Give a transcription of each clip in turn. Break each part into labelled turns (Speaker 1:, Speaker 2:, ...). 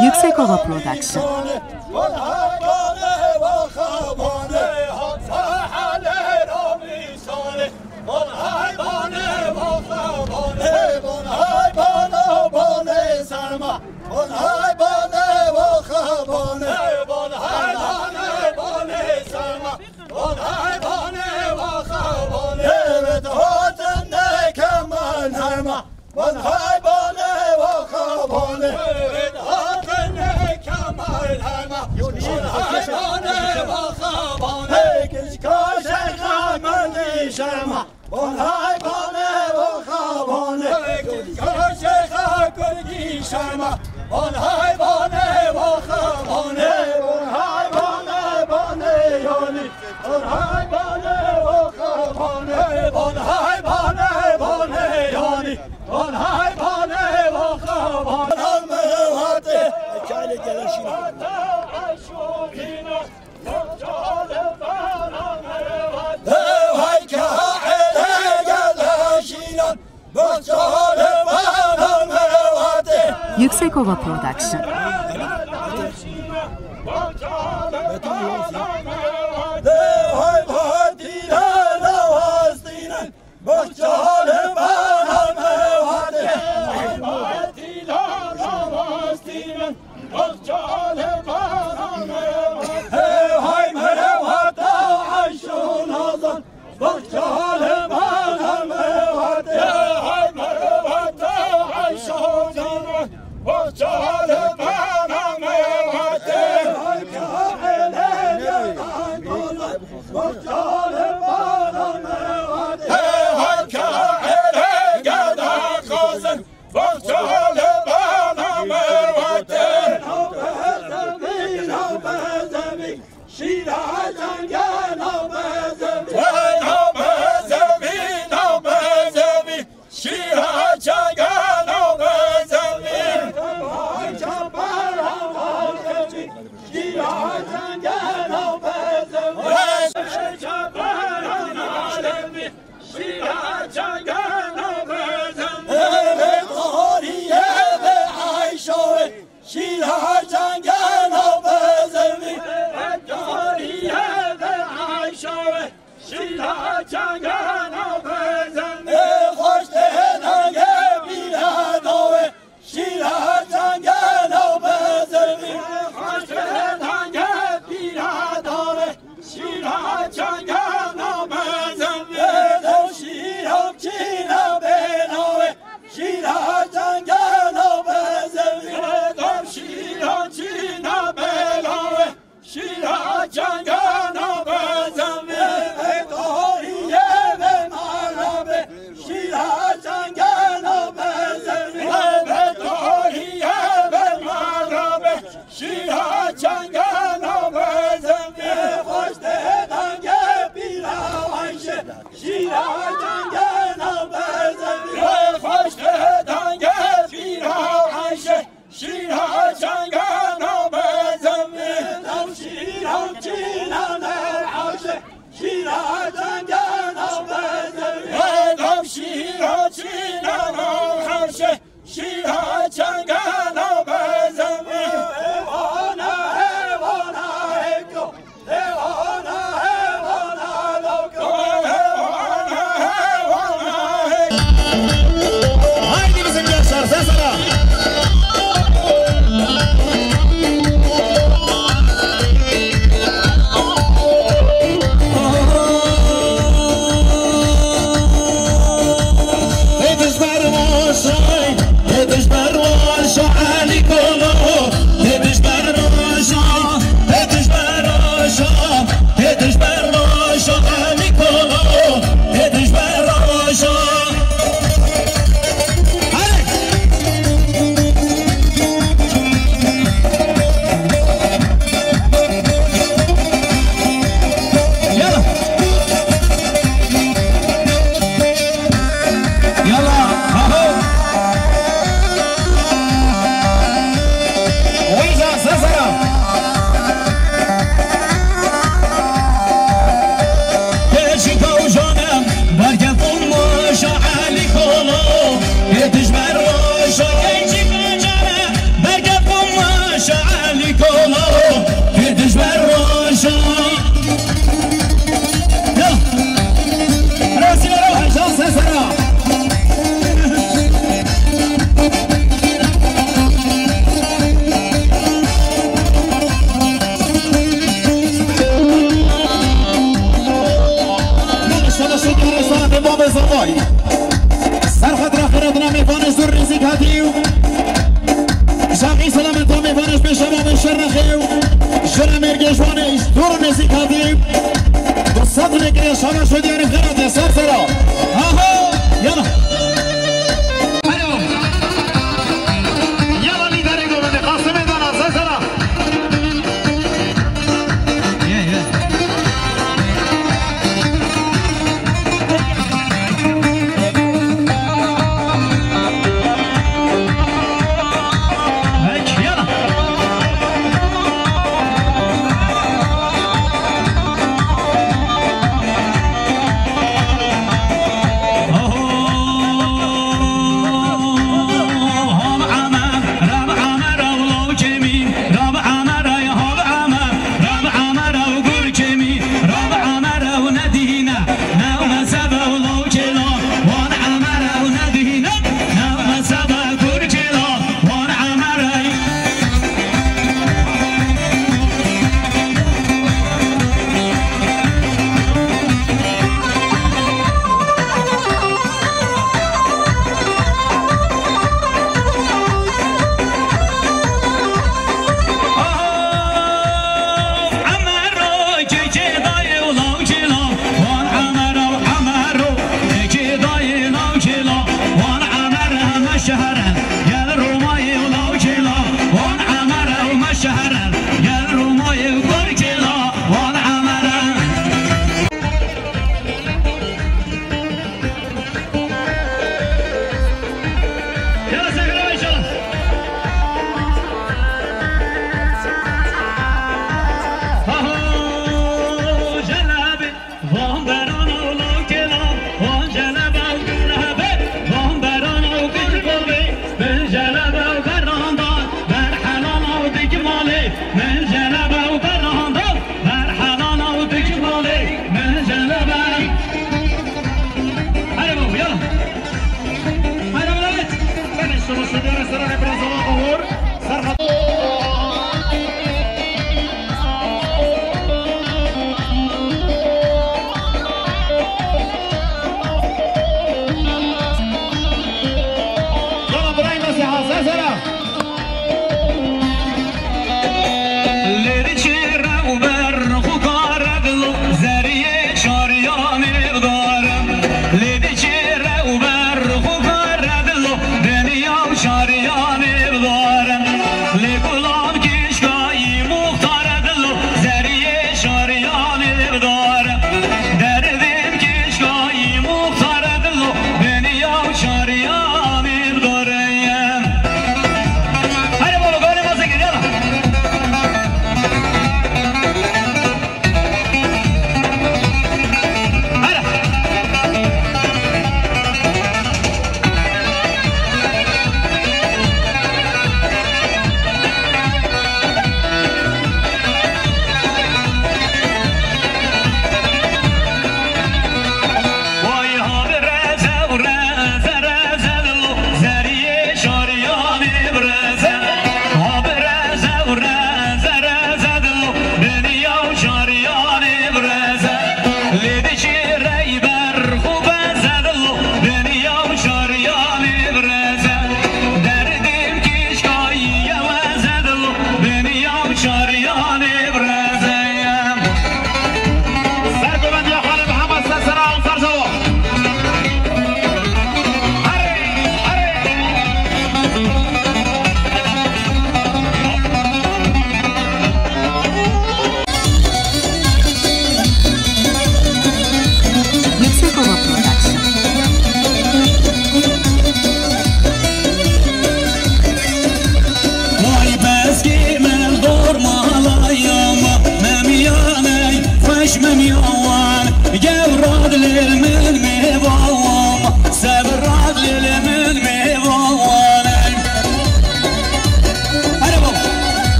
Speaker 1: Yüksekova Production. Yüksekova Production.
Speaker 2: نزی کاتیم دوستان میگه شما شدی یعنی خیلی سر سرا آها یالا یالا لیدری گوبنده قاسم دانا سر سرا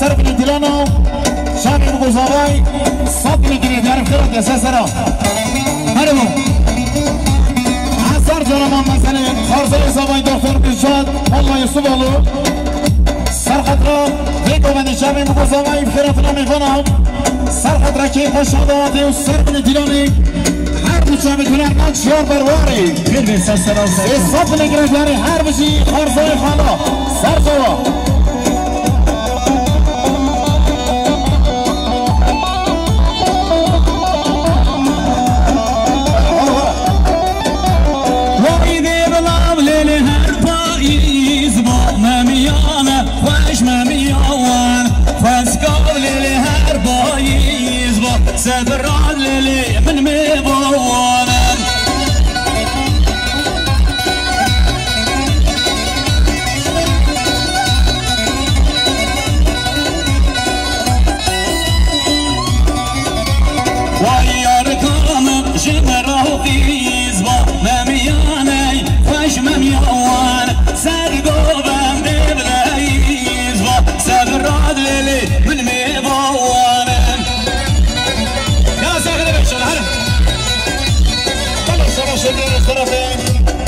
Speaker 2: سر بین دیلانو شامی بگوزاوی صد میگیرید یعنی خیرات یه سرا هره بو هزار جانمان مسئله خارزه زبای دکتر بیشاد الله یسوب آلو سر خطرا دیگو من شامی بگوزاوی زوای بخیراتنا میکنم سرخط رکی خوش آدواتی و سرمن دیلانی هر بچه میتونن نقشیار برواری
Speaker 3: Bir sesler olsa.
Speaker 2: صف نگرشلاری هر بچی خارزای خالا سر جوا
Speaker 3: سبران للي من مبوانا وياركم جمره في زبا ممياني فاش مميوان سرقوبا مبلاي زبا سبران للي من مبوانا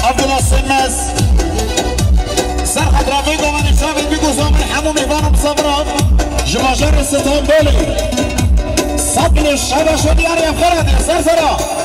Speaker 2: عبد الله السماس سرحة رافيقو من الشابل بيقو صامر حمو ميفانو بصبرات جماجر الستان بولي صبل الشابة شو ديار يا فرد يا سرسرة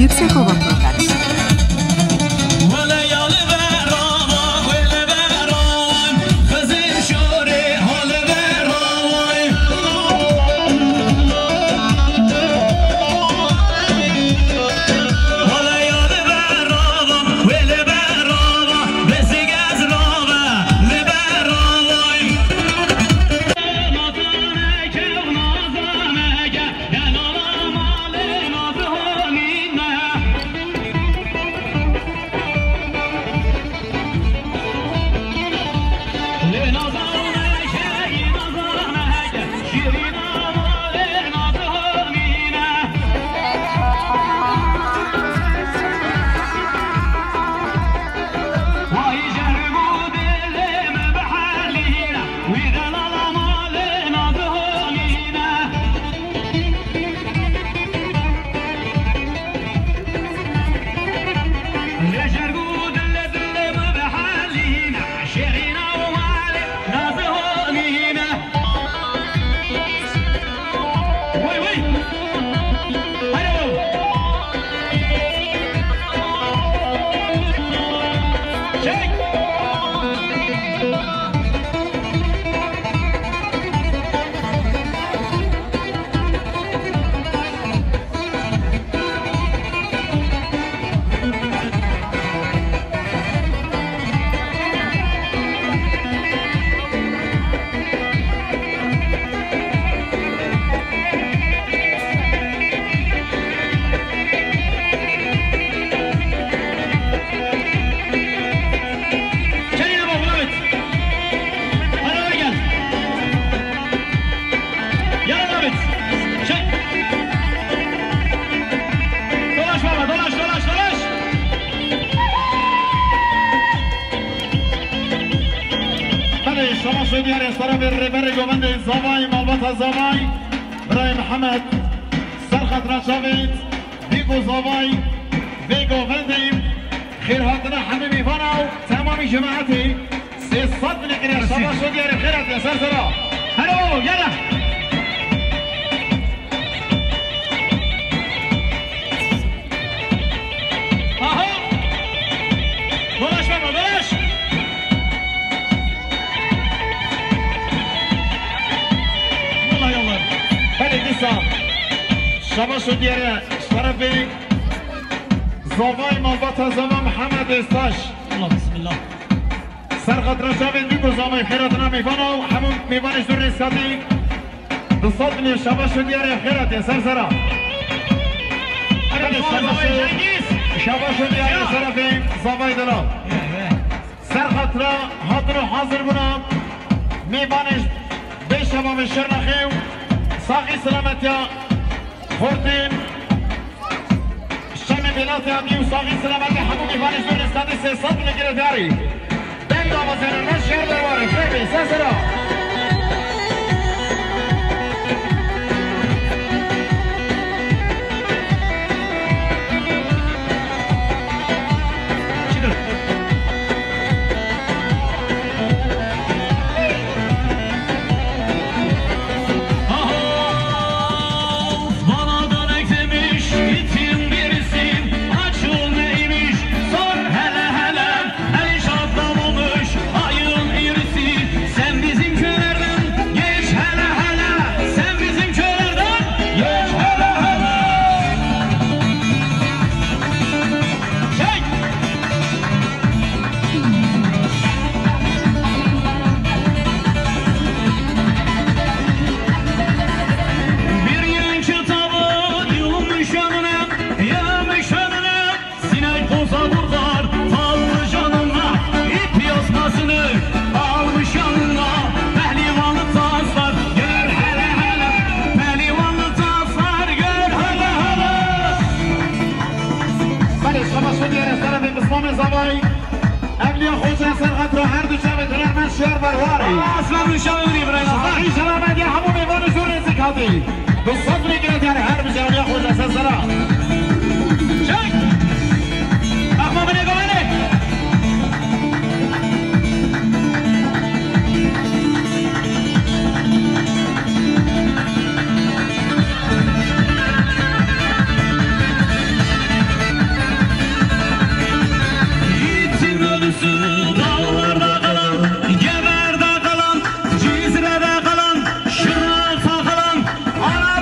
Speaker 1: Yüksekova Production.
Speaker 2: شد یار اشترا به ریبر گوبند زوای مالبات زوای برای محمد سرخط رشاوید بیگو زوای بیگو وندیم خیر هاتنا همه میفانا و تمامی جماعتی 300 نگری شما شد یار خیرت یا سر سرا هلو یالا آها گلاش بابا گلاش شما شد یاره شرفی زوای مالبات زوا محمد استاش
Speaker 3: الله بسم الله
Speaker 2: سرخط رشاوید بیگو زوای خیراتنا میفانا و همون میوانش دور ریسکاتی 200 شما شد یاره خیرات یا سر سرا شما شد یاره شرفی زوای دلال سرخط را حاضر و حاضر بنا میوانش به شما به شر نخیو ساقی سلامتی خوردیم شم بلات آبی و ساقی سلامتی همون میوانش دور استادی 300 نگیره داری بند آمازه رو شهر برواره فیبی سسرا شهر برواری
Speaker 3: اصلا نشاوری برای
Speaker 2: صحیح سلامت یا همون میوان زور رزیکاتی 200 میگیرد یعنی هر بجرانی خود اساس سرا
Speaker 3: چک اخما به نگاهنه yiğitin ölüsü dağlarda kalan geberde kalan Cizre'de kalan Şırnak'ta kalan ana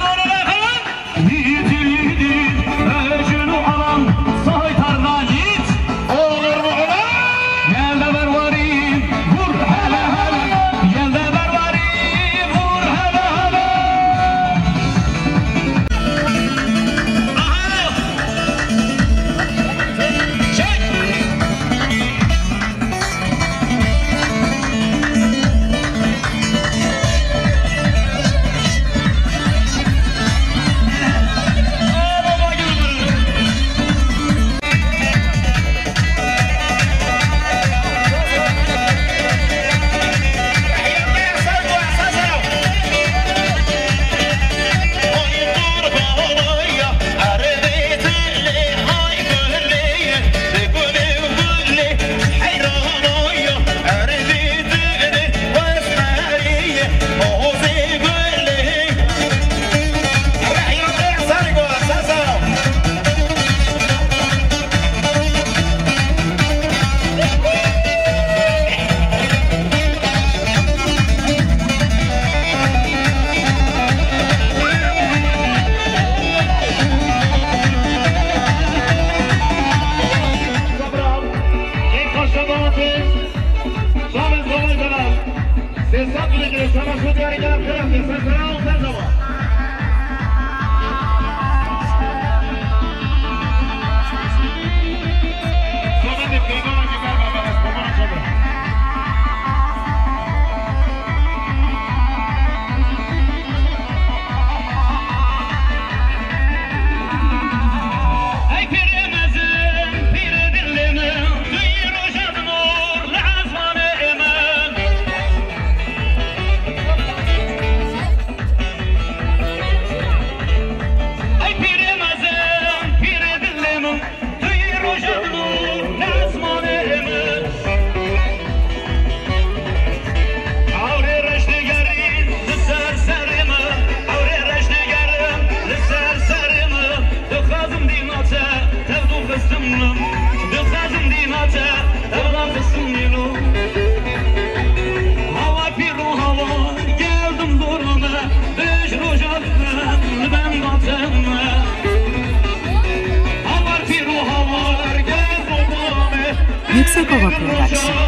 Speaker 1: Yüksekova Production.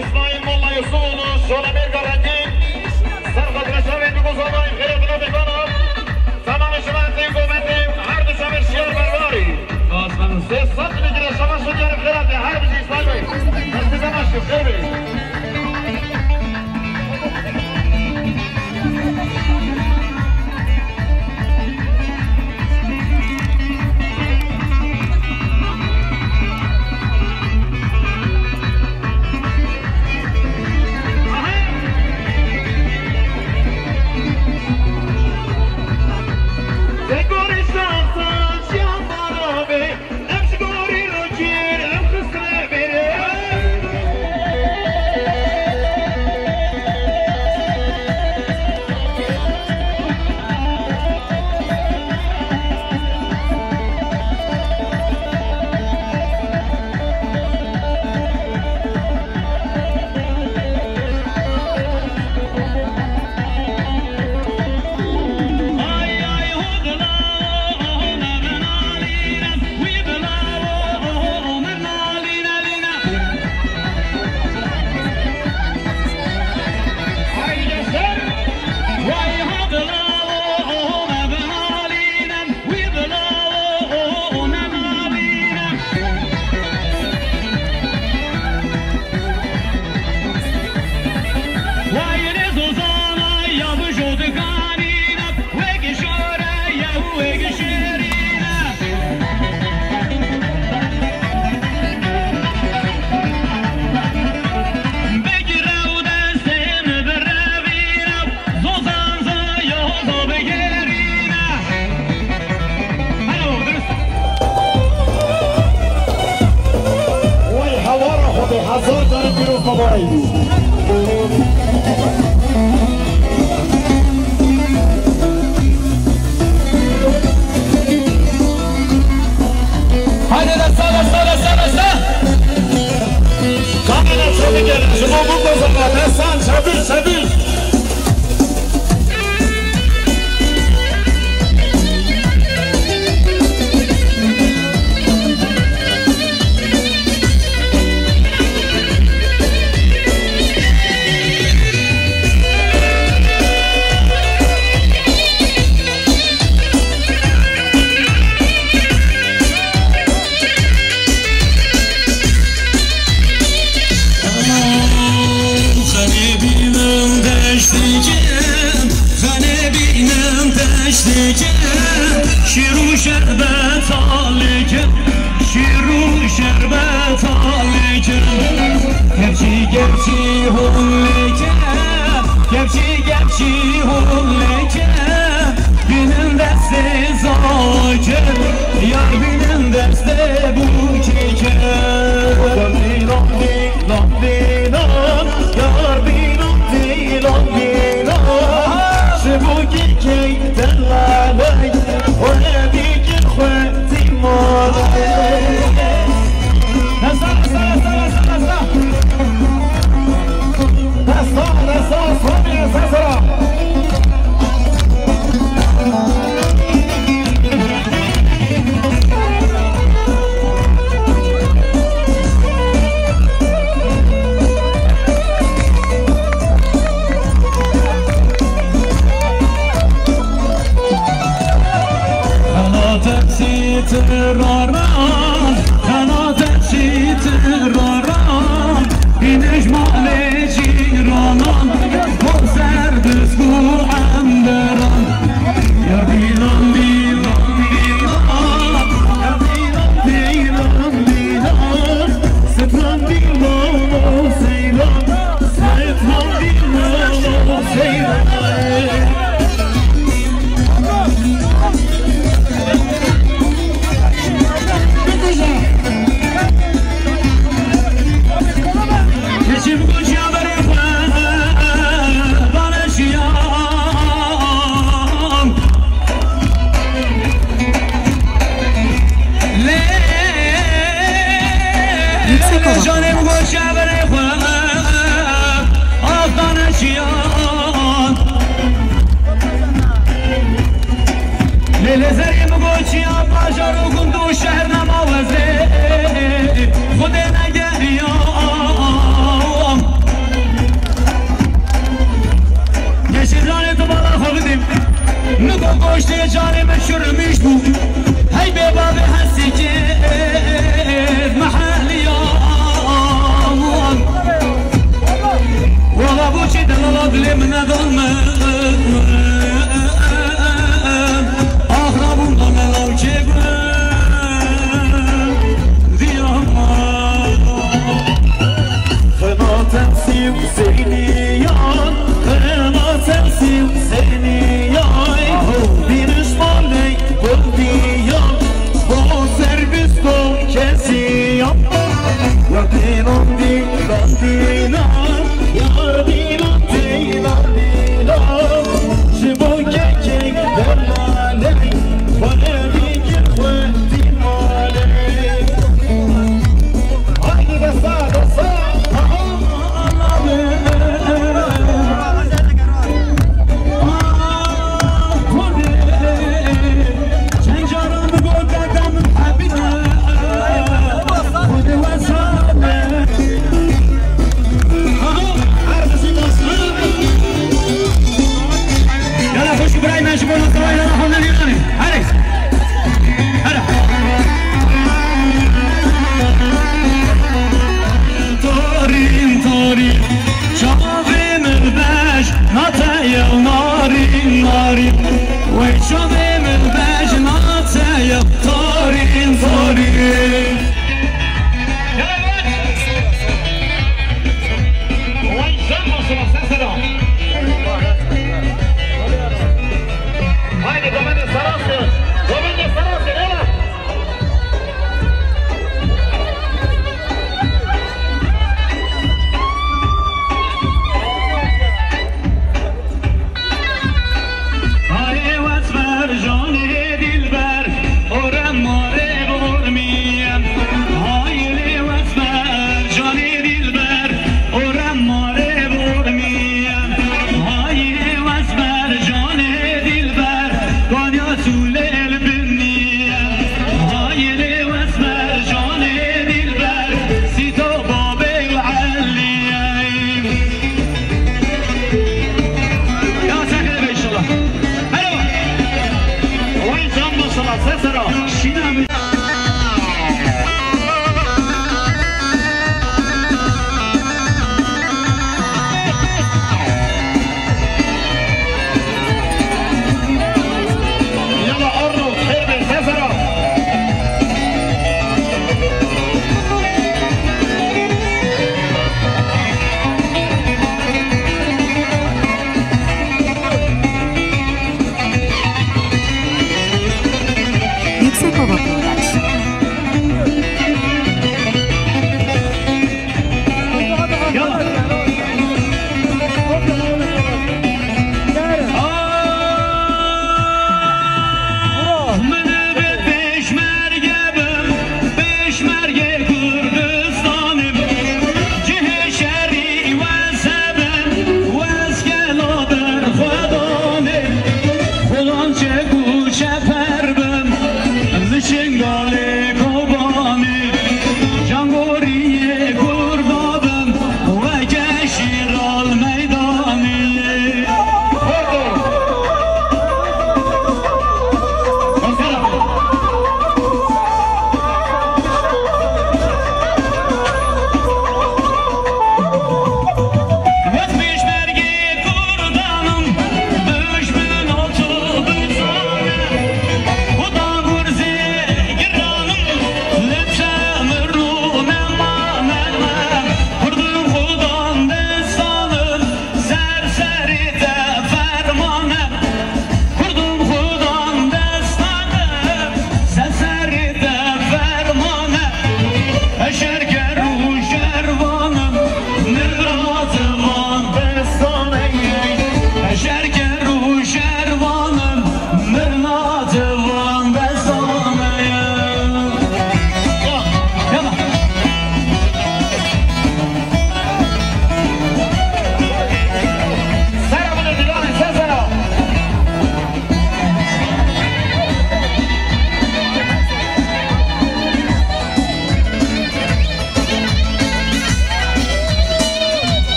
Speaker 2: İsmail Molla Yusufoğlu, şöyle bir garanti. Sarkat Reşavet Yugoslava'yı kıyafına bekanım. Tamam işimentiyim, kuvvetiyim. Her düşe bir şiir bervari. Siz satın ikide şamaş ediyorum kıyafı. Her bir şey İsmail Bey. Size başlıyor, değil mi? Hazır tanım bir ufabay.
Speaker 3: Haydi rasta.
Speaker 2: Kamera çabuk gelin. Şimdi bu zaman Hasan çabuk.
Speaker 3: Şiru şerbet alıcım, Gepçi hulleke, benim deste zacı, yar benim deste bu çeke. Yar binon, şebuki keyten lalay, ona dikin khwati malay. Tiraran, inejmale ciranan, konser düzgü anderan. Ya bilan, Sefran bilan, seyran. پشت جان مشور میشبو هی به باب هستی که محلیان والا بو چی دلالا دلی من ندالمه آخرابون دانلاو چه
Speaker 4: Tensiyim seni yan, kına tensiyim seni yan. Bir ışmaley buldiyan, bu servis kol kesiyan. Yardinan dilan dilan, yardinan dilan dilan. Şibu kekek delaley, bana bir girmedim aley. Haydi basa basa.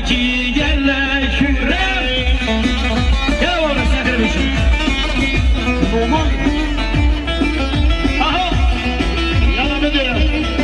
Speaker 3: کی گل شورم یا والا سخر بشم آها
Speaker 2: یالا بدیرم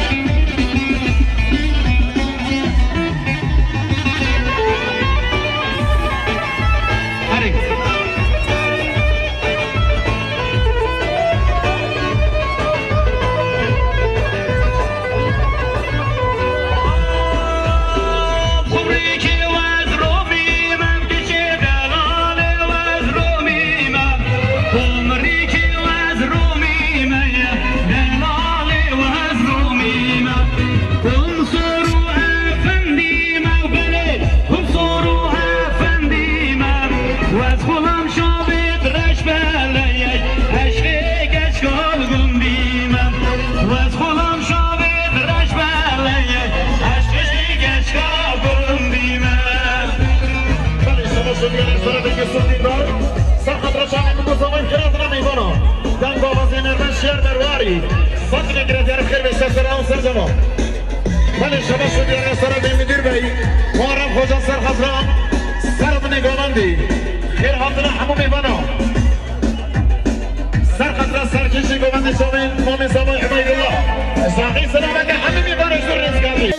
Speaker 2: صدق نگرد خیر بشه سران سر جمع ولی شما شدی سر به مدیر بی محرم خوجا سر خسران سر نگاهمندی خیر حاضر همو میبنا سر خسران سر کشی گوهندی شامین مامی سامای عبید الله ساقی سلامت همه میبانه شور رزگاردی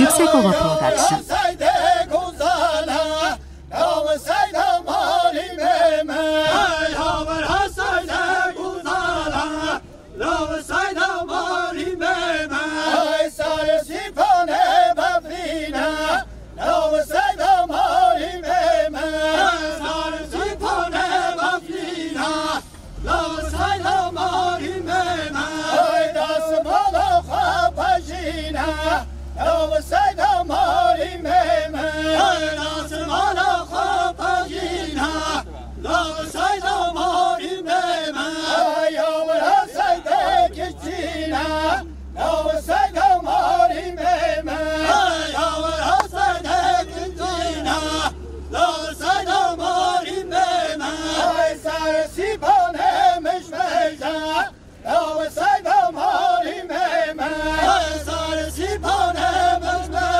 Speaker 1: Yüksekova Production.
Speaker 5: Sarı sipane mezme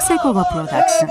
Speaker 1: Yüksekova Production.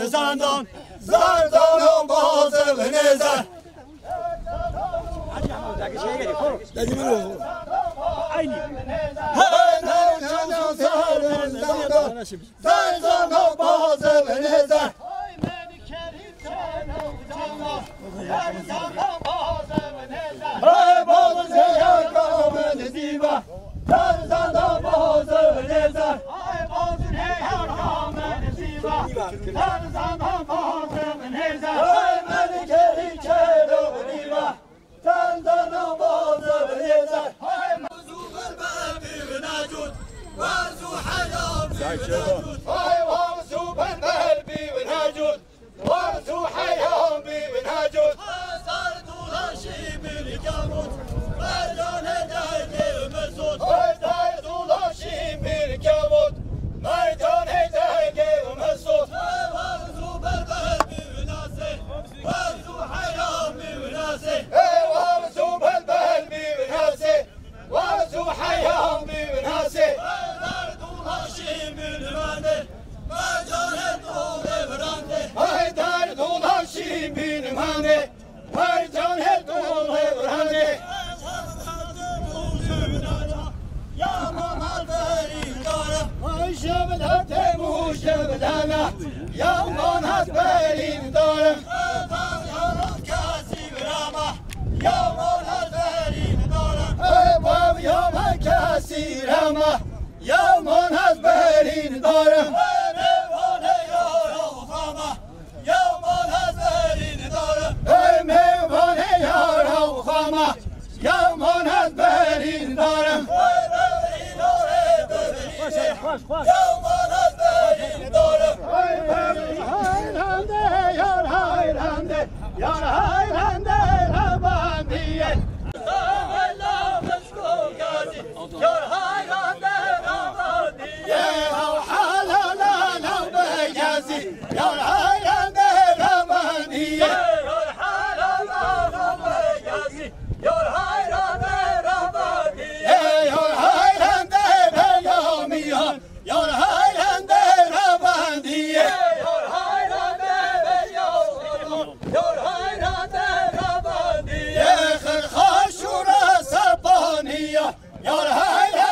Speaker 4: Zandon, zandon bazı nezer. Aynı. Zandon bazı nezer. Hey bazı yer kamın diva. Zandon bazı nezer. Hey bazı yer kamın diva. Zandon bazı nezer. Hey melikeri kero diva. Zandon bazı nezer. Hey mazubel bebi najud. Vazu hayam najud. Hey mazubel bebi najud. Vazu hayam najud. Hazar dolaşi bir kamut. Merdane derdi mesut. Hazar dolaşi bir kamut. Merdane derdi mesut. Vazu bebi nasih. Vazu hayam nasih. Vazu bebi nasih. Vazu hayam nasih. Hazar dolaşi bir mane. Merdane dolaşi. Haydar dolaşi bir mane. Merdane dolaşi. Yaman haberi dara. Muşebler de muşeblerna. Yaman haberi dara. Yaman kasib rama. Yaman haberi dara. Bav yaman kasib rama. Yaman haberi dara. Mevane yara ufama. Yaman haberi dara. Mevane yara ufama. Yaman haberi dara. Yaman haberi dara. Hayrande yar hayrande. Yar hayrande rabandiye. Allah meşgul gazi. Yar hayrande rabandiye. Halala lambe gazi. Yar hayrande rabandiye. Yar halala lambe gazi. Yar hayrande rabandiye. Yar hayrande beyamiyan. Yar hayrande rabandiye. Yar hayrande beyamiyan. Yar hayrande rabandiye. Khir khashura sabaniya. Yar hayrande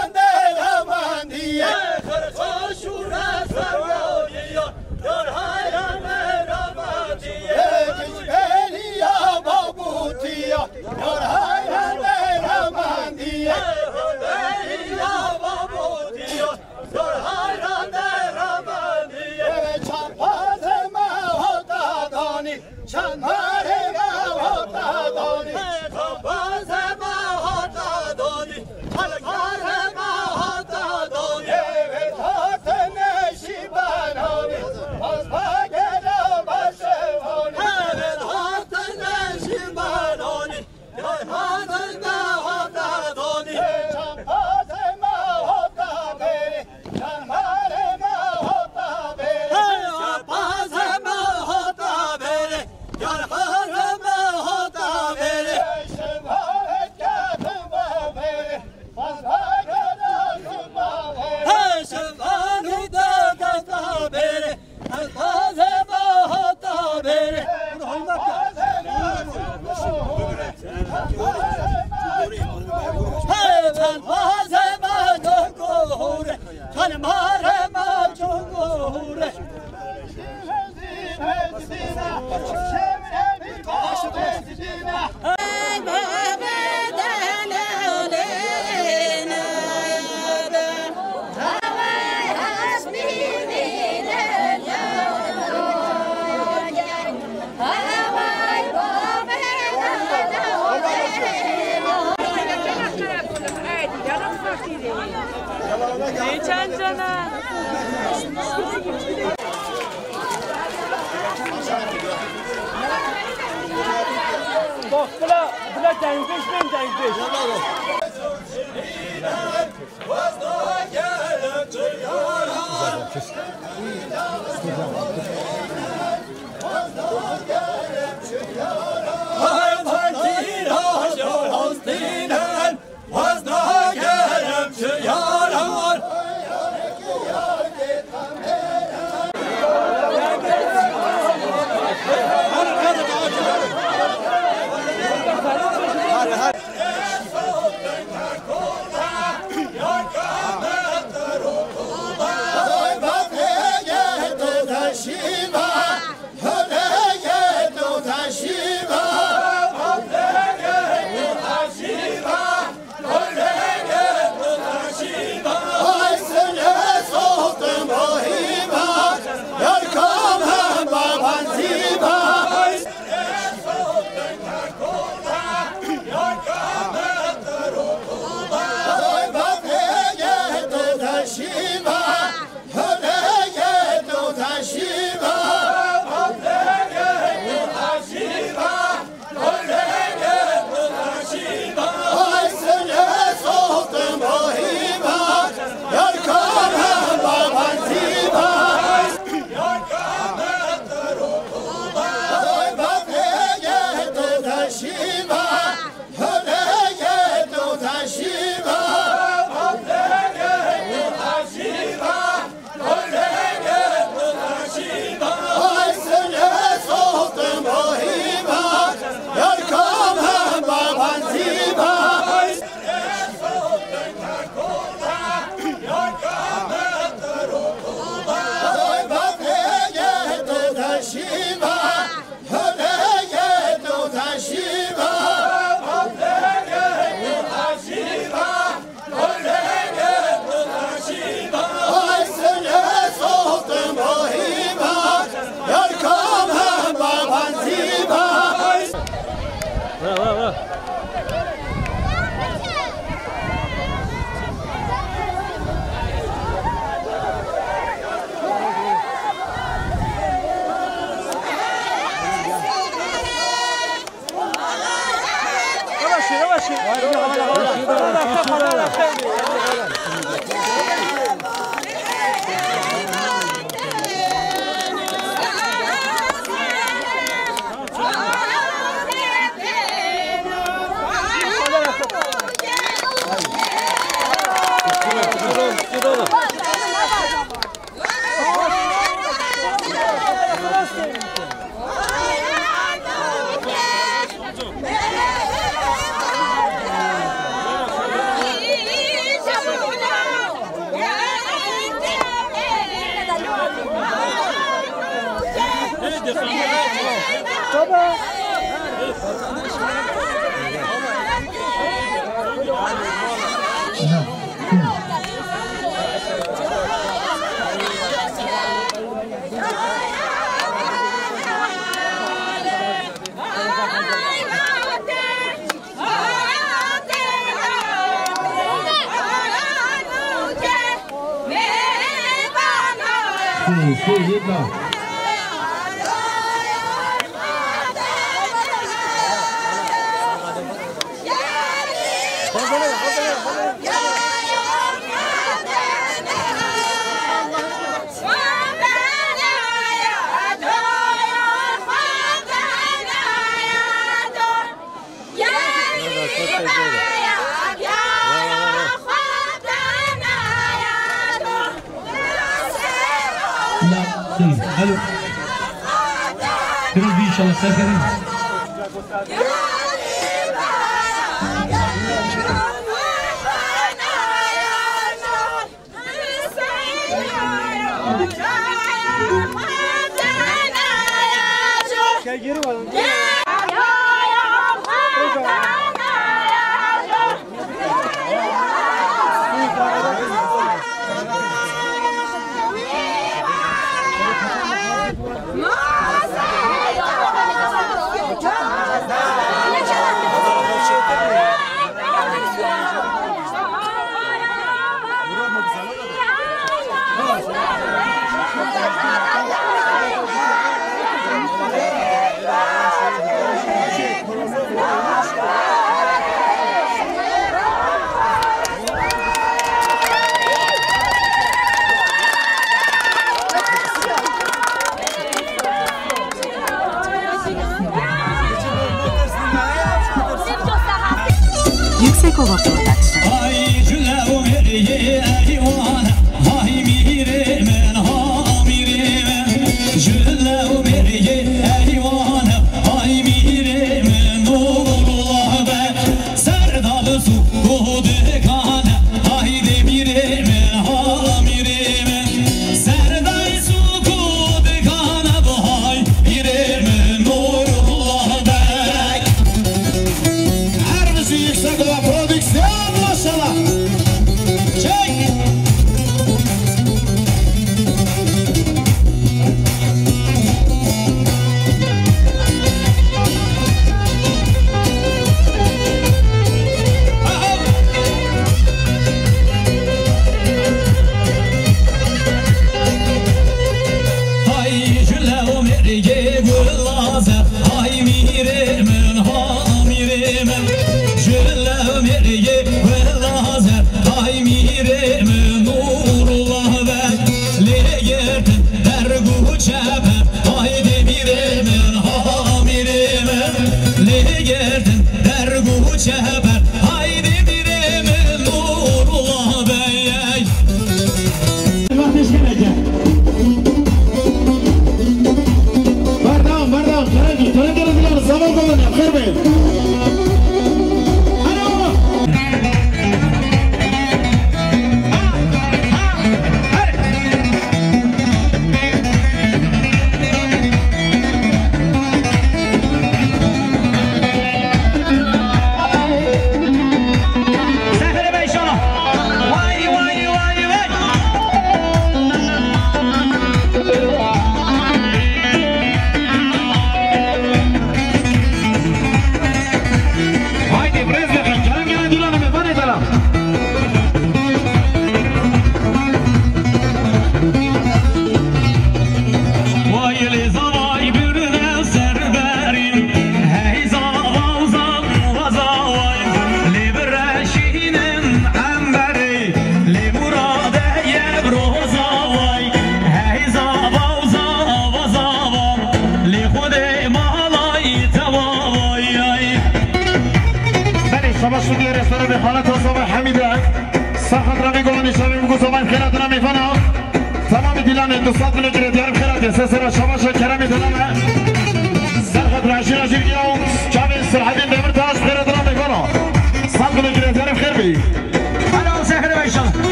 Speaker 5: چند جانه بلا جنگش بیم جنگش
Speaker 6: الو كريم ان شاء الله خير كريم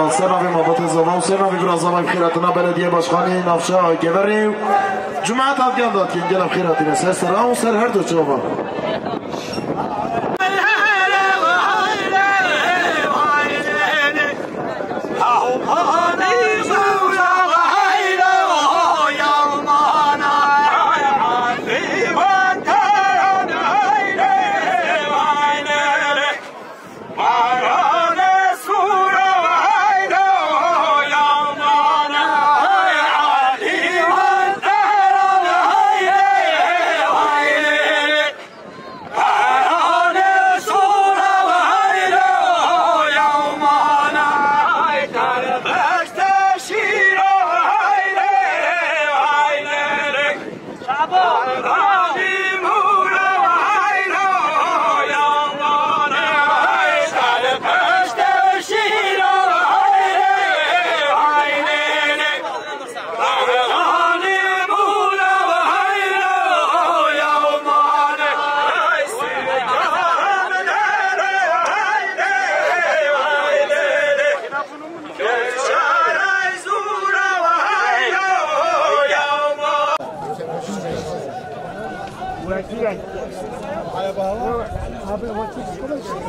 Speaker 2: جوان سه نوی محبت زبان سه نوی برازمان خیراتنا بلدیه باشخانی نافشه گوری جمعت افغان داد که اینجا خیراتی نسه سر آن سر هر دو چوبا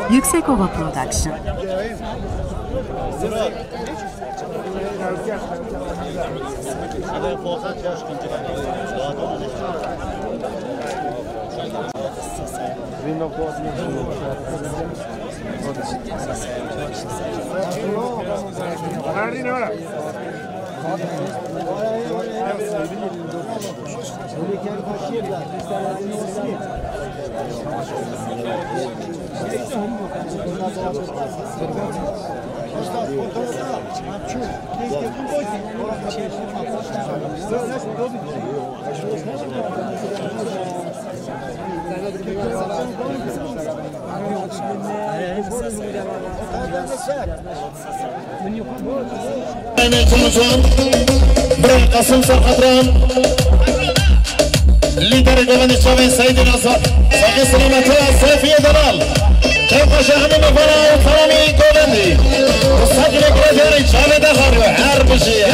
Speaker 1: Yüksekova Production.
Speaker 2: قسم سرخطران لیدر جوان شاوین سعید ناصر ساقی سلامتی صافی دلال كيف شهمي مفرا فرامي كولندي وصدق الجري شامي دخل حرب شيء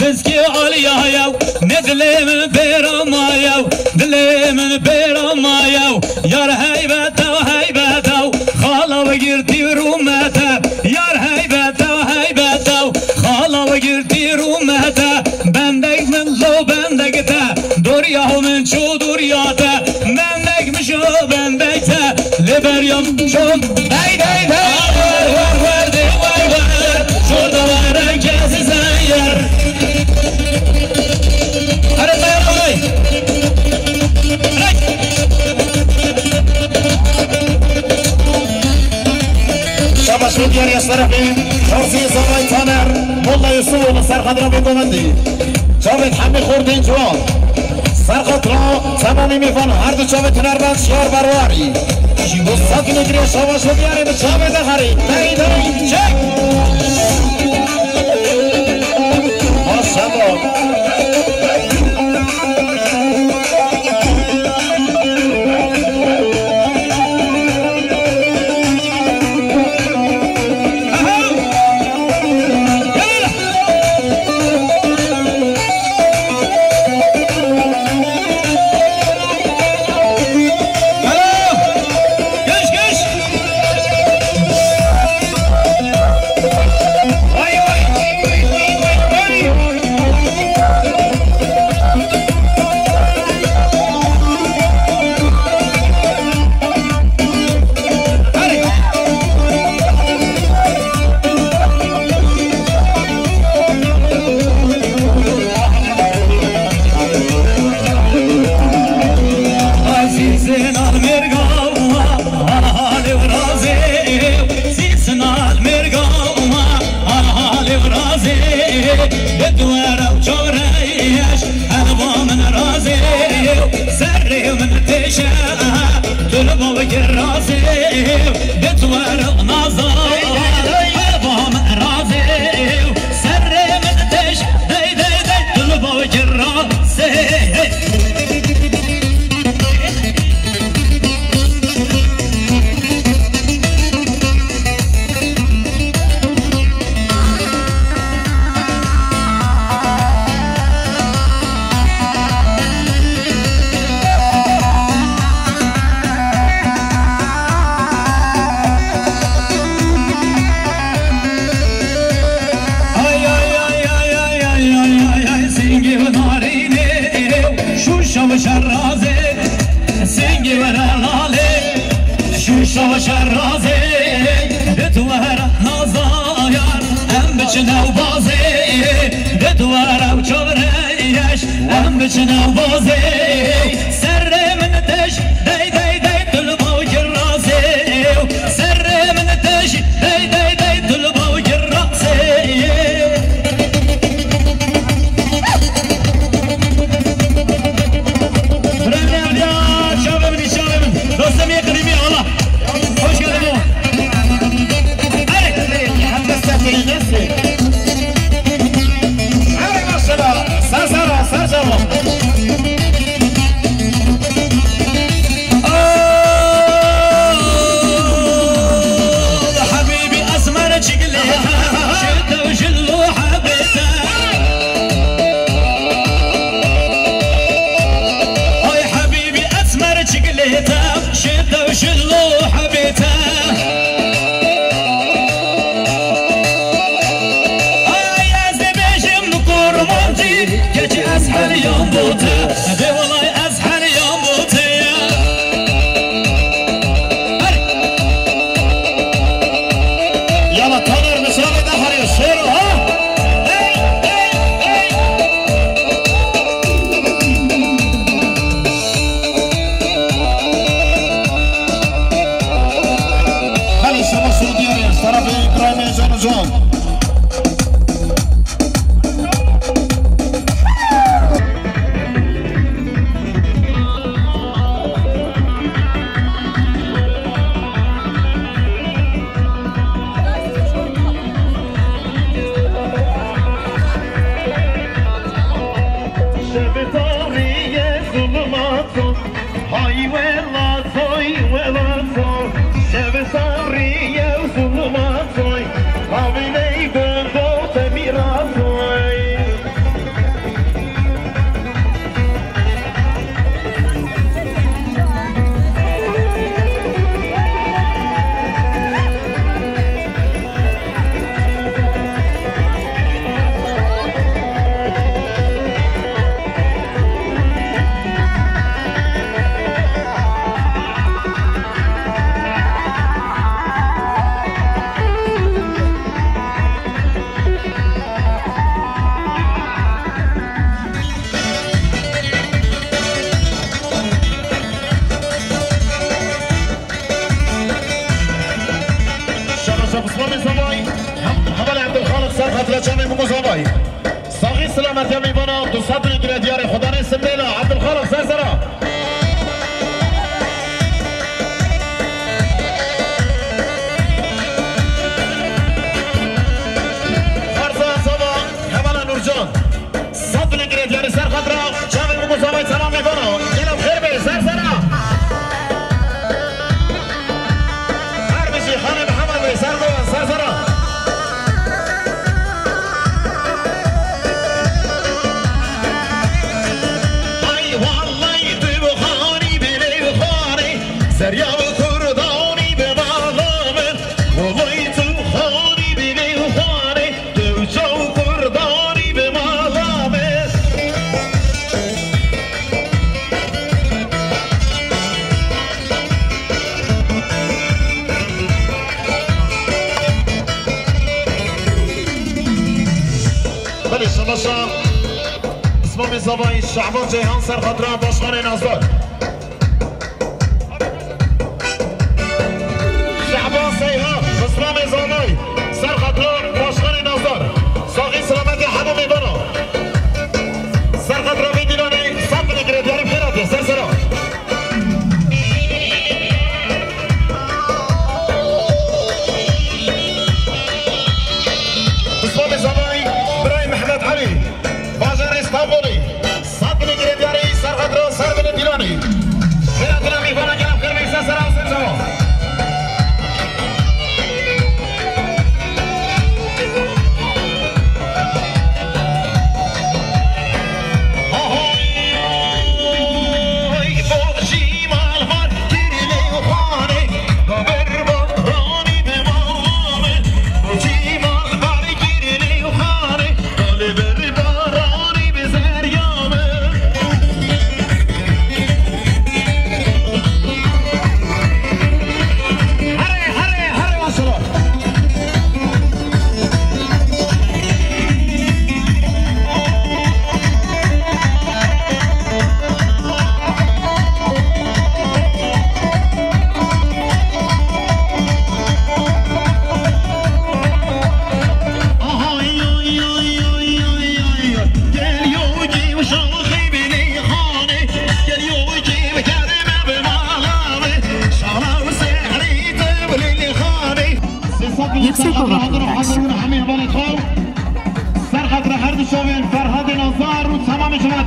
Speaker 2: بسكي عليا ندلي من بيرمايا دلي من بيرمايا يا هيبته وهيبته خاله وقرتي رومته يا هيبته وهيبته خاله وقرتي رومته بندق من لو بندقته دوريا من شو دورياته بندق مشو بندقته لبريم شو داي داي داي وردي وردي شو دوارك جاسي زير شاباش وديار يا شرفي حرسي زواي تانر والله يسوي مصر خضرا بقومندي شابت حمي خوردين جوان سر خطرا تمامی میفان هر دو شابت نربان شیار برواری بستاکی نگری شاباش ودیاری به شابت خری دایی دایی چک ماشالله
Speaker 3: شرازه سنگی ورا لاله شوشا شرازه دوارا نازایان ام بچنو بازه دوارا و چوریش ام بچنو بازه سر من تش دی دی دی طلبا و جرازه سر من تش دی دی دی طلبا و جرازه دوستم یک قریبی حالا خوش گردم
Speaker 2: هاي ما شاء الله سرسرة سرسرة
Speaker 3: حبيبي أسمر شقليها شدة وشلو حبيتها هاي حبيبي أسمر شقليها شدة وشلو حبيتها كي أسحر يوم بوته أبي والله أسحر يوم بوته
Speaker 2: يلا تنر مسافة دحر يصير ها هل السما سعودية يا طرف إبراهيم جون صاغي سلامت يا ميبانا تصدر إلى ديار خدا نسم ليلى عبد الخالق سرسرة خارزة صبا حمالا نورجان صدر إلى ديار سر خطرة شامل مقصوبة سلام ميبانا جلب خير بي سرسرة هربشي خاني محمد بي سرسرة سريع وكرداني بمعلامة وضيت خاني بلي وخاني دوجة وكرداني بمعلامة بلي شمشا اسمه من زباين شعبان جيهان سر خطران باشخان نازدار اسلام زانای سر خطران باشخان نازدار ساقی سلامتی همه میبانا سر خطران میدیلانی سب نگره دیاری خیراته سر سرا اسلام زانای برای محمد علی بازار استانبولی سب نگره دیاری سر خطران سر بنه دیلانی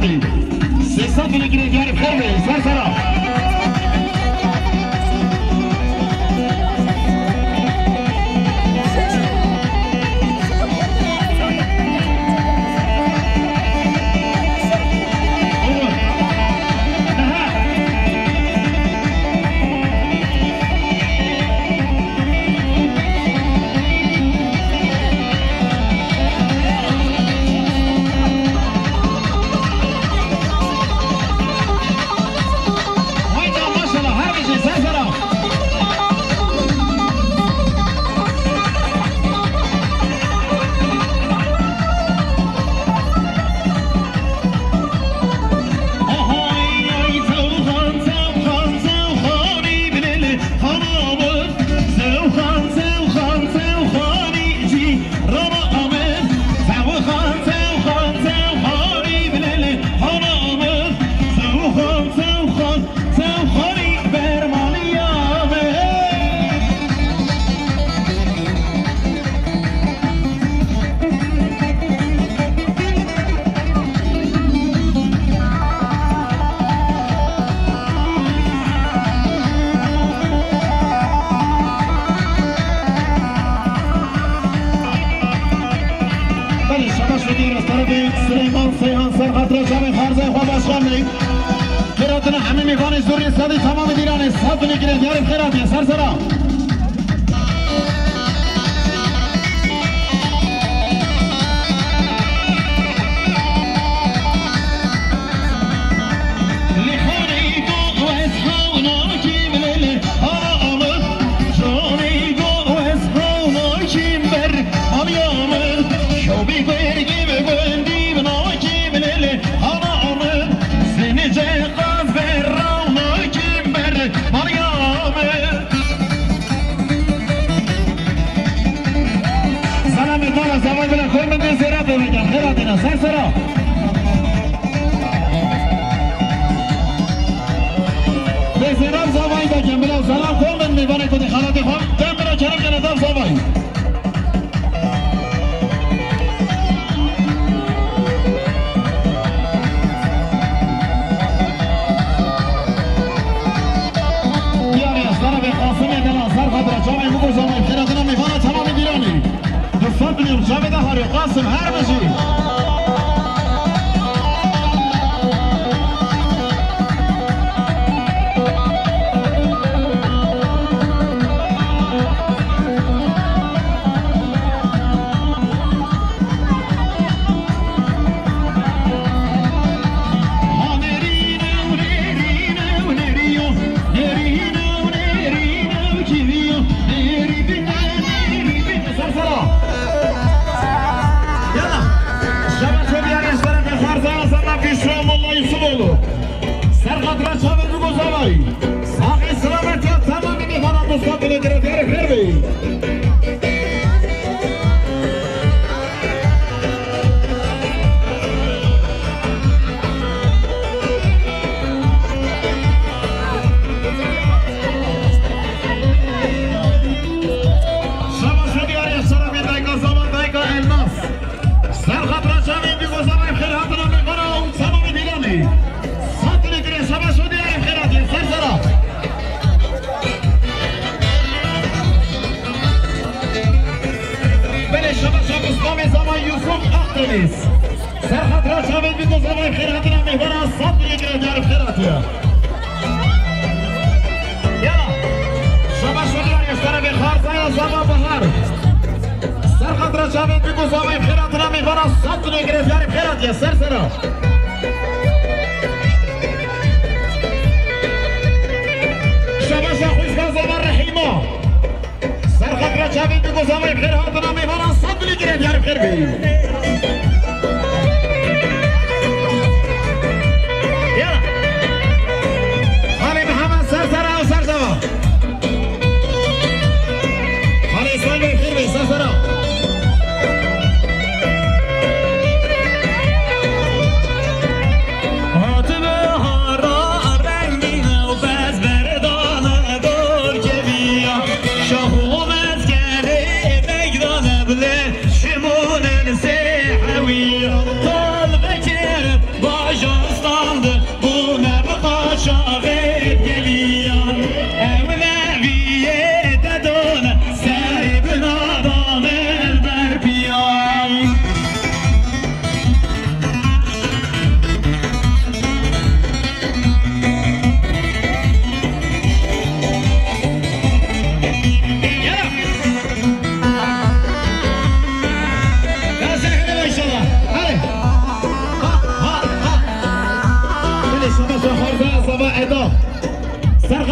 Speaker 2: خیراتی 300 میلیگرم دیاری بخیر بی سر سرا سلیمان سیهان سرخط را شب خرزه خواب اشغال می خیراتنا همه میوان زوری صدی تمام دیران صد میگیره دیار خیراتی سر سرا سر سرا به زیران زاوایی بگم بلا سلام کن من میوانه کدی خالات خواب دم برا کرم جنادم زاوایی بیاری اصلا به قاسم دلا سر خود را جامعه مگو زاوایی خیراتنا میوانه تمام دیرانی دوستان بینیم جامعه هاری قاسم هر بشی سرخط را شامل بگو زمان خیرات را میبرن از صد میگیره دیار خیراتیه یلا شما شدیان یشتره به خارزه یا زمان بهار سرخط را شامل بگو زمان خیرات را میبرن از صد میگیره دیار خیراتیه سر سرا شما شخوش با زمان رحیما سرخط را شامل بگو زمان خیرات را میبرن از صد میگیره دیار خیراتیه
Speaker 3: شمونن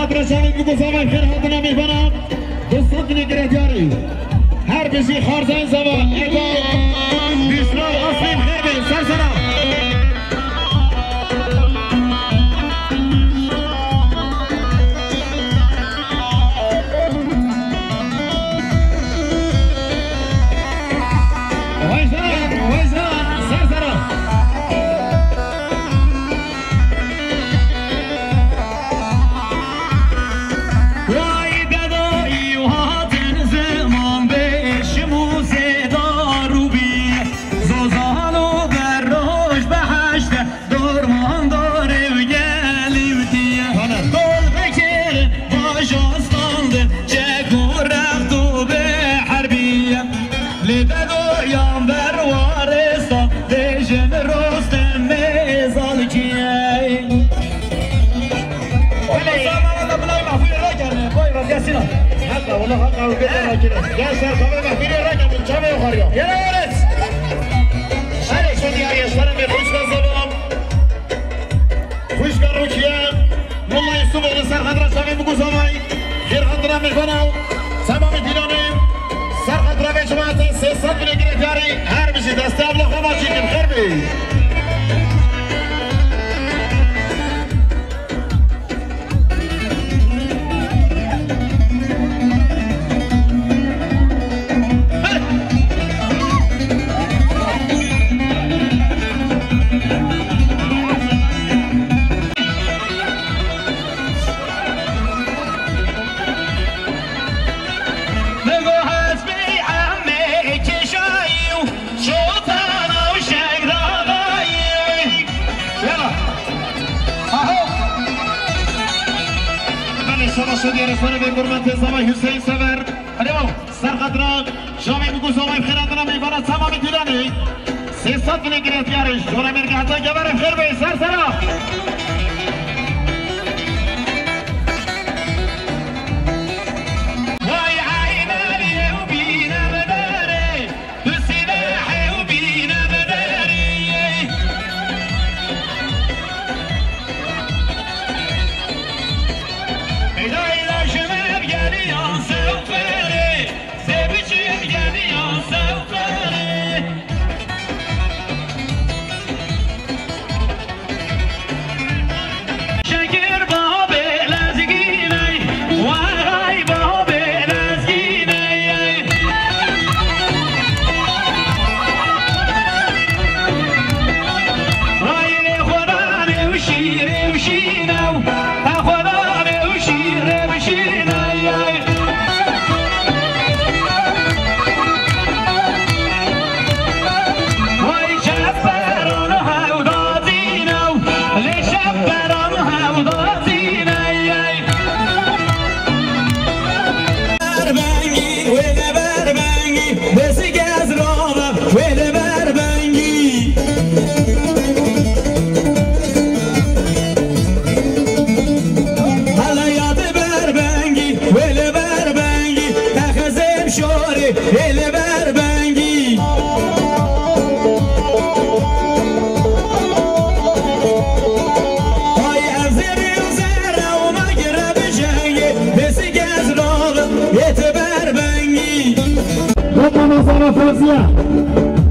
Speaker 2: برشاوید بگو زمان خیر هاتنا میکنم دوستان نگرهداری هر بشی خارزان زمان ایدا بیشنار آسلیم خیر بین سرسرا والله حقا وقدرنا كده يا سر خبر محفيري راجع من شامي وخريا يا ولد هلا شو دي يا سلام خوش زبون خوش كروكيا والله يسوع سر خضرا شامي بقول زماي خير خضرا ميخونو سما مدينونيم سر خضرا بجماعه سياسات بنجري جاري هر بشي دستابلو خماشي خير بي شدی رسانه به گرمت زمای حسین سفر حالا سرخدران شامی بگو زمای خیراتنا میبارد تمام دیدانی 300 نگرفت یارش جوره مرگهتا گبر خیر به سر سرا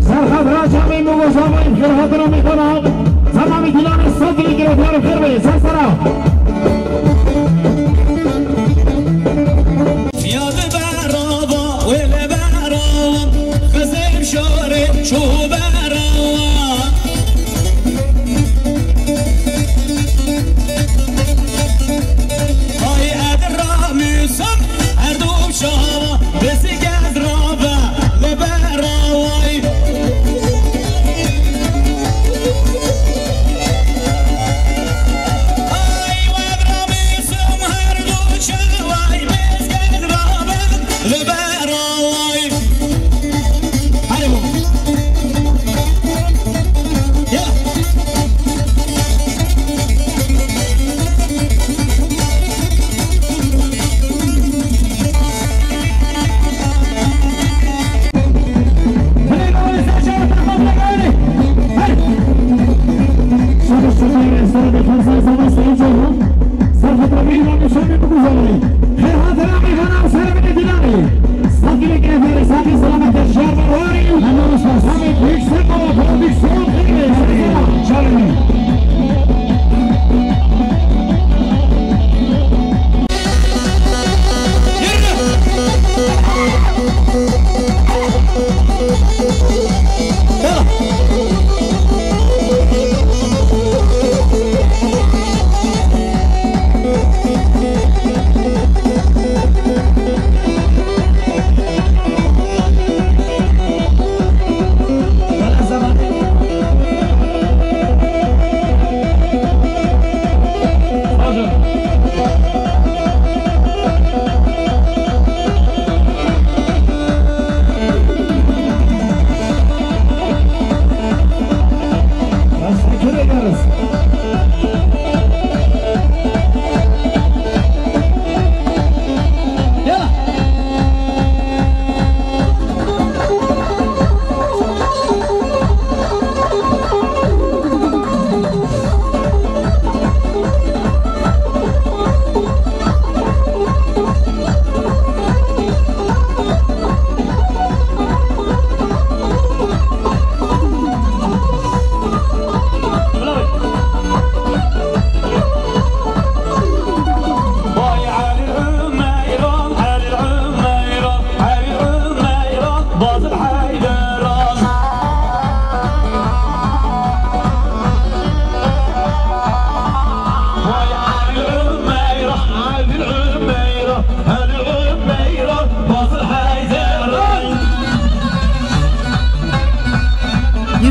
Speaker 2: سرخدرا شامي بگو زماي خير هاتنا میکنم تمام دیلان صدری گرفتار خیر به سر سرا
Speaker 3: يا ببرابا ولا برابا خزم شوري شو برابا هاي ادرامي سم اردوب شابا بس قدرابا لبراوي هاي ادرامي سم اردوب شابا بس قدرابا لبراوي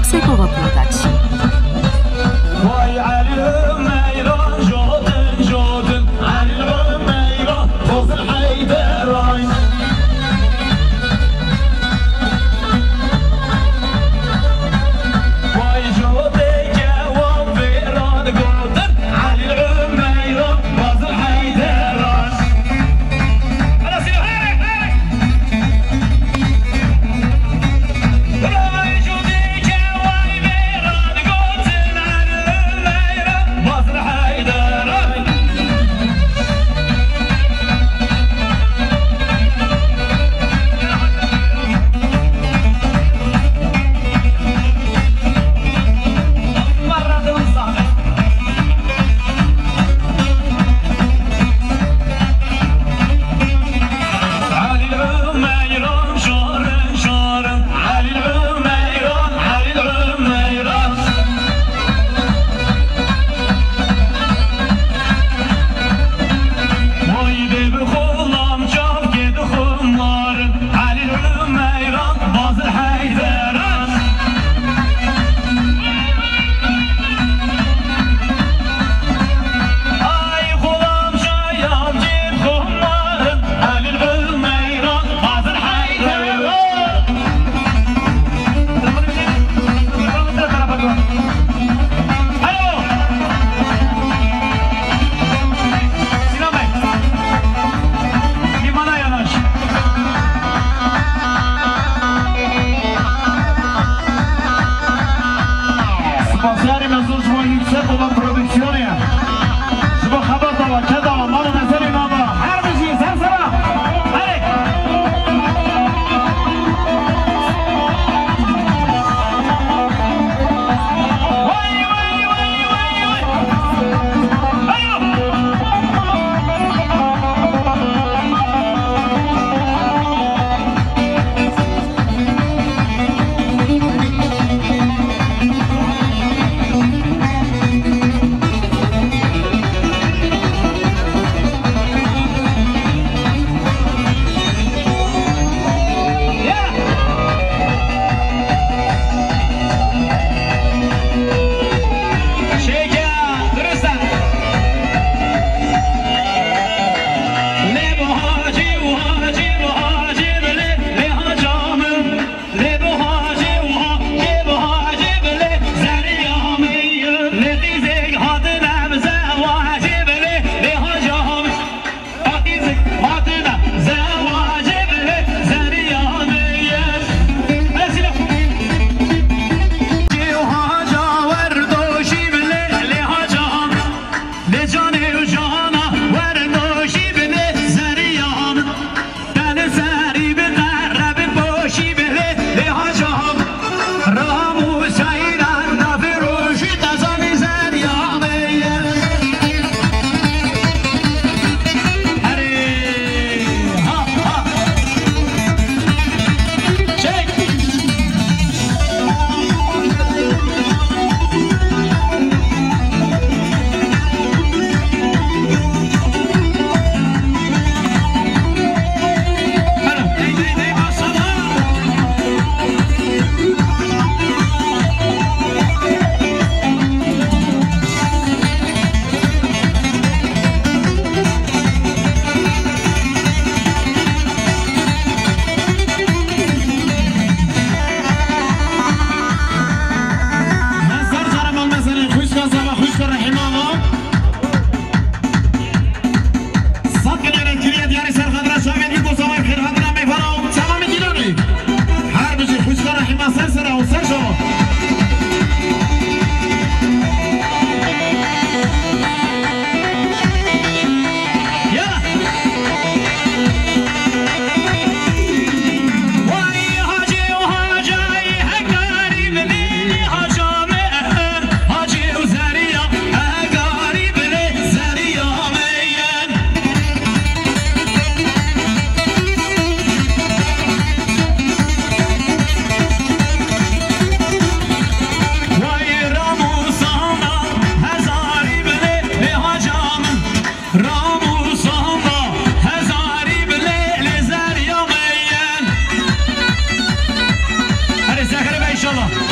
Speaker 1: Yüksekova Production.
Speaker 3: Vay Ali'm eyran jodun jodun Ali'm eyran Tozun Hayderay Vay jodeke wan veran godun Ali'm eyran Tozun Hayderay Hadi silo hey hey Vay jodeke wan veran godun Ali'm eyran Tozun Hayderay مرة صاحب علي العميران شارن شارن علي العميران علي العميران ويدي بخلام جاب كده خمارن علي العميران باز الحيدران Ay xulam şayam cib xumarım Halil Ümeyran Hazır Haydarım Alo Sinan Bey Limana yanaş
Speaker 2: Sponsori mezun şuma Yüksekova Prodüksiyonu. Şuma haber dava, kedava, malı mesele inaba. Her bir şey sen sana. Hadi. Vay vay vay vay vay. Alo.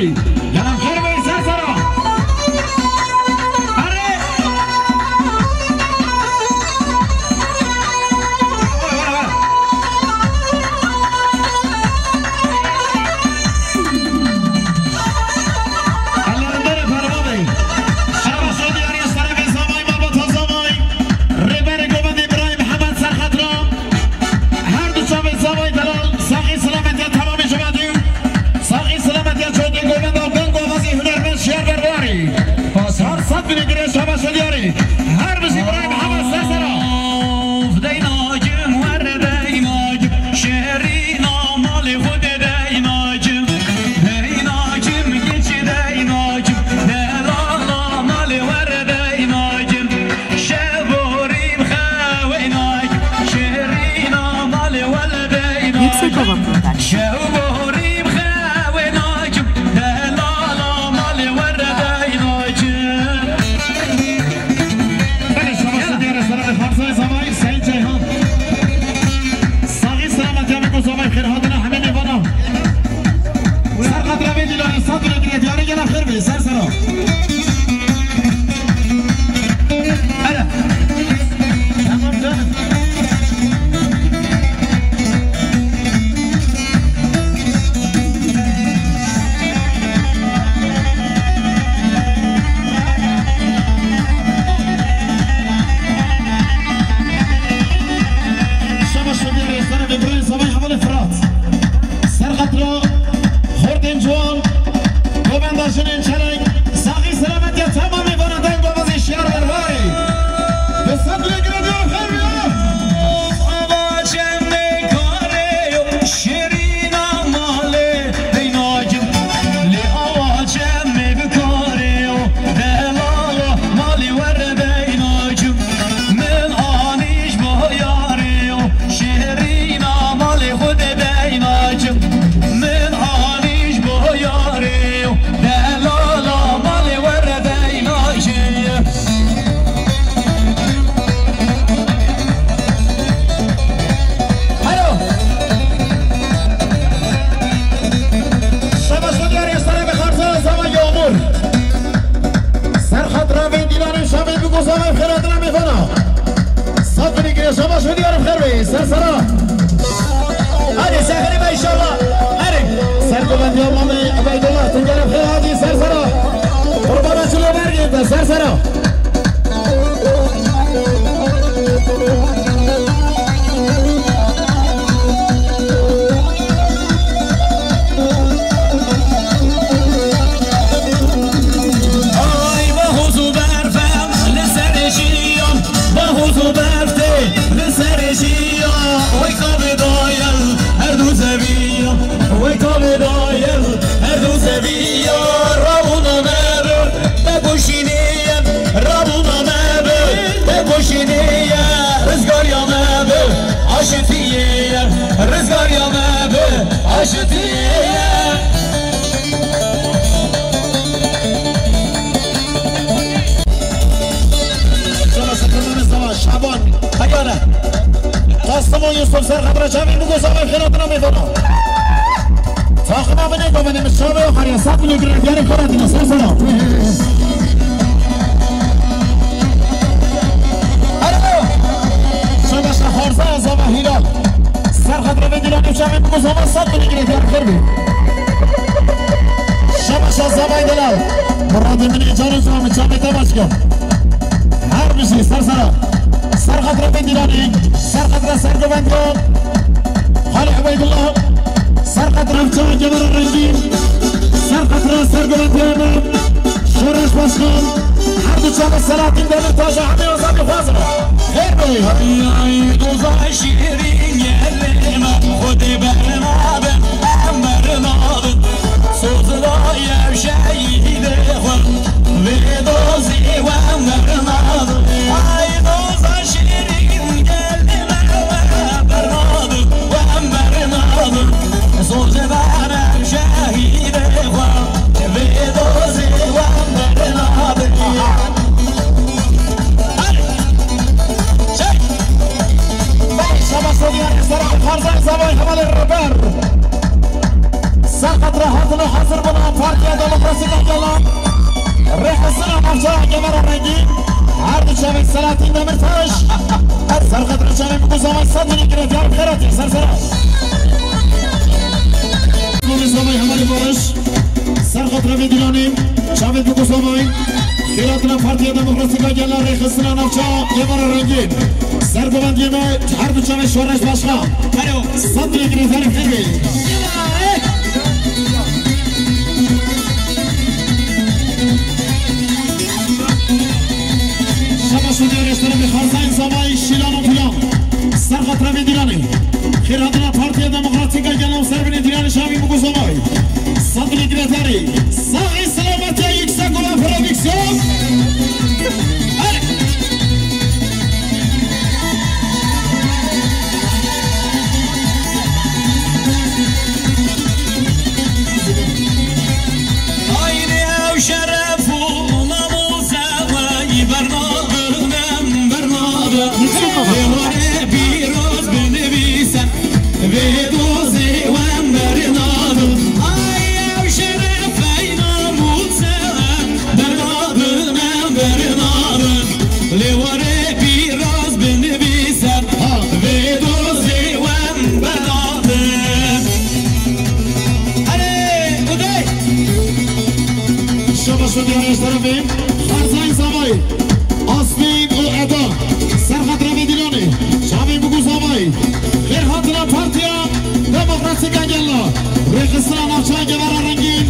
Speaker 2: زبای جناب خیر بی سرسرا هر بسی برای محمد سرسرا
Speaker 3: دیناجم ور دیناجم شهری نامال خود دیناجم دیناجم گیچ دیناجم دلالا مال ور دیناجم شبوریم خویناجم شهری نامال ور
Speaker 1: Yüksekova
Speaker 3: دیناجم
Speaker 1: Production.
Speaker 3: شبوریم خویناجم دلالا مال ور دیناجم
Speaker 2: خارزای زمای سعید جیهان ساقی سلامت یا بگو زمای خیر هادنا همه نیوانا سرقت روی دیلانی صد رو گریه دیاری گلم خیر بی سر سرا تمام جان سرسرا هذه ساخري ما شاء الله هذه سرقوا بند يوم مامي عبيد الله تنجرب خير هذه سرسرا ربما شلو برقيت سرسرا رزقار يا مابه عشتيه شما سكرمان الزواج شعبان حيانا قاسمون يوسف سر خبر شامي بگو زمان خیراتنا میدونم فاخما بنگو من مشابه و خریصات بلو گرفتیاری خوراتنا سر سلام شما شخارزه زمان هیرال سرخط رو بدیلانی شامي بگو زمان صد بلو گرفتیاری خیر بی شما شخصابای دلال مرادی من اجاره زمان چامی تماش کن هر بشی سر سلام سرخط رو بدیلانی سرخط رو سرگوند کن خالی عبید الله سرخط رفچان جبر الرنجين سرخط راس سرقوان ديامام شورش باشخان هر دو چان السلاطين دل تاجة حمي وزاق فاصلة خير بي هاي دوزا شيرين يلما خد بهنا بأمرنا صوت لا يشايد اخوان بدوزي وأمرنا هاي دوزا شيرين يلما وأمرنا صوت بعنا شاهد اخوان بدوزي وأمرنا شما صديقي صراحة خارزان زمان حمال الربار سقط راحتنا حصر بنا فاركيا دموکراسی کجالا ريح السنة نفسها جمر الرنجين عرض شامل سلاطين دمرتاش سرقة رجالي بقوزة ما صدني كده ديار بخيراتي سرسرة نومي زمي هماري بورش سرقة رفي ديلاني شامل بقوزة ماي خيراتنا فارتية دموكراسی کجالا ريح السنة نفسها جمر الرنجين سرقوان ديما عرض شامل شورش باشقا صدني كده ديار بخيراتي شدی رستوران بخارزای زبای شیلان و فیلان سرقت روی دیلانی خیراتنا پارتیا دموکراتیکا گلام سربین دیلانی شامی بگو زبای صدری گرتاری ساقی سلامتی یکسا گلام پرودیکسیون خارزای زبای آسمین و ادا سرخط روی دیلانی شامی بگو زبای خیر خاطر پارتیا دموکراسی کجالا ریخستان افشای جبر رنگین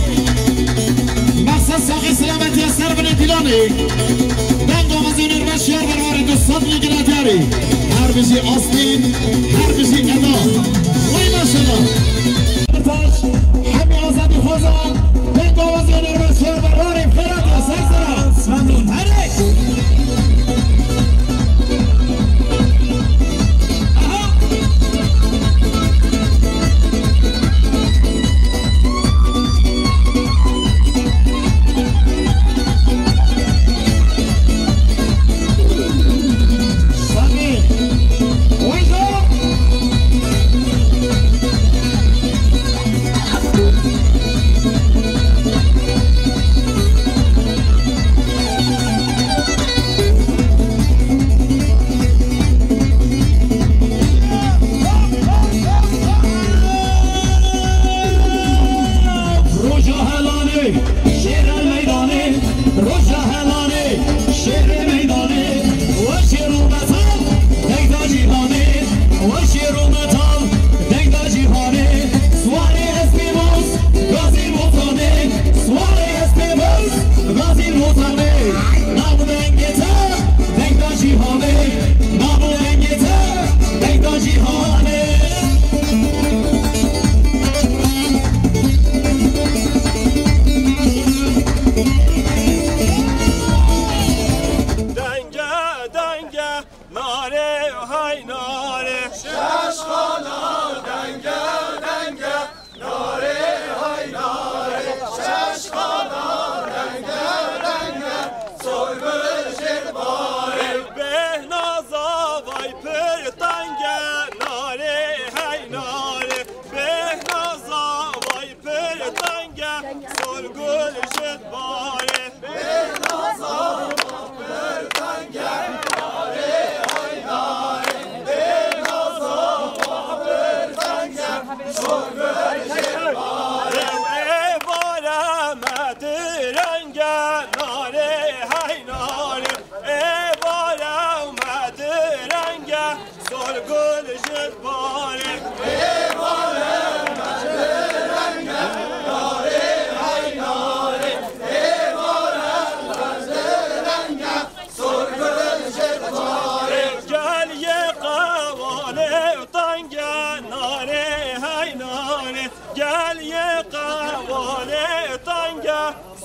Speaker 2: مقصد ساقی سلامتی سربن دیلانی دنگ آمزین رو شهر برای دوستان میگیرد یاری هر بشی آسمین هر بشی ادا وی ماشالله همی آزادی خوزان دنگ آمزین رو شهر برای خیرات یا سرسرا ممنون هره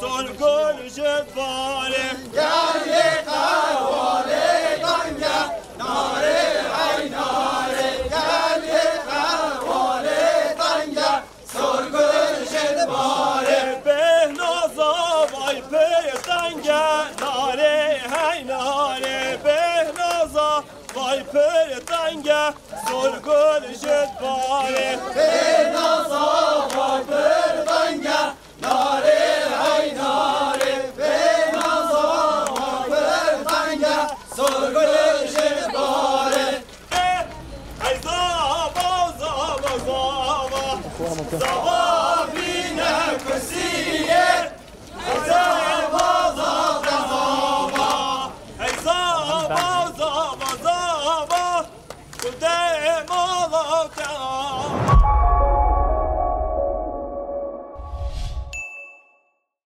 Speaker 4: Sorgul قدام الله تعالى